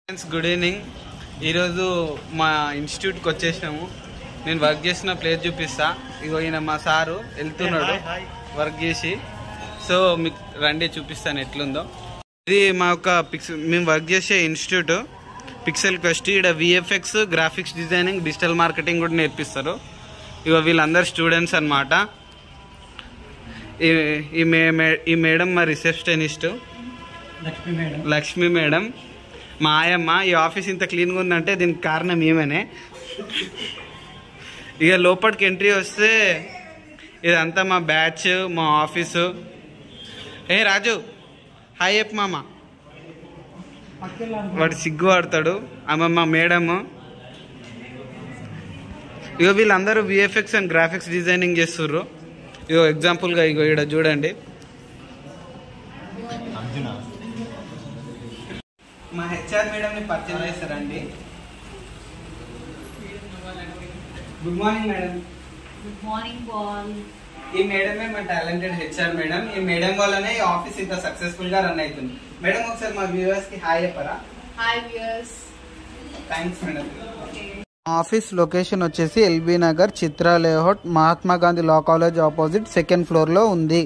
Friends good evening. ఈరోజు మా ఇన్స్టిట్యూట్కి వచ్చేసినాము. నేను వర్క్ చేసిన ప్లేస్ చూపిస్తా. ఇగో ఈయన మా సారు వెళ్తున్నాడు వర్క్ చేసి. సో మీకు రండి చూపిస్తాను ఎట్లుందో. ఇది మా యొక్క మేము వర్క్ చేసే ఇన్స్టిట్యూట్ పిక్సెల్ క్వెస్ట్. ఇక్కడ VFX, graphics designing, digital marketing కూడా నేర్పిస్తారు. ఇగో వీళ్ళందరూ స్టూడెంట్స్ అనమాట. ఈ మేడం మా రిసెప్షనిస్ట్ లక్ష్మి మేడం. మా ఆయమ్మ. ఈ ఆఫీస్ ఇంత క్లీన్గా ఉందంటే దీనికి కారణం ఏమనే. ఇక లోపలికి ఎంట్రీ వస్తే ఇదంతా మా బ్యాచ్, మా ఆఫీసు. ఏ రాజు హాయ్ చెప్పు మామ. వాడు సిగ్గు ఆడతాడు. ఆమె మా మేడము. ఇగో వీళ్ళందరూ విఎఫ్ఎక్స్ అండ్ గ్రాఫిక్స్ డిజైనింగ్ చేస్తుర్రు. ఇగో ఎగ్జాంపుల్గా ఇగో ఇక్కడ చూడండి. మా హెచ్ఆర్ మేడంని పరిచయం చేస్తారండి. Good morning madam. Good morning ball. ఈ మేడమే మా టాలెంటెడ్ హెచ్ఆర్ మేడం. ఈ మేడం వల్లనే ఈ ఆఫీస్ ఇంత సక్సెస్ఫుల్ గా రన్ అవుతుంది. మేడం ఒకసారి మా వ్యూవర్స్ కి హాయ్ చెప్పరా? Hi viewers. Thanks madam. Office location వచ్చేసి LB Nagar Chitra layout, Mahatma Gandhi law college opposite, second floor లో ఉంది.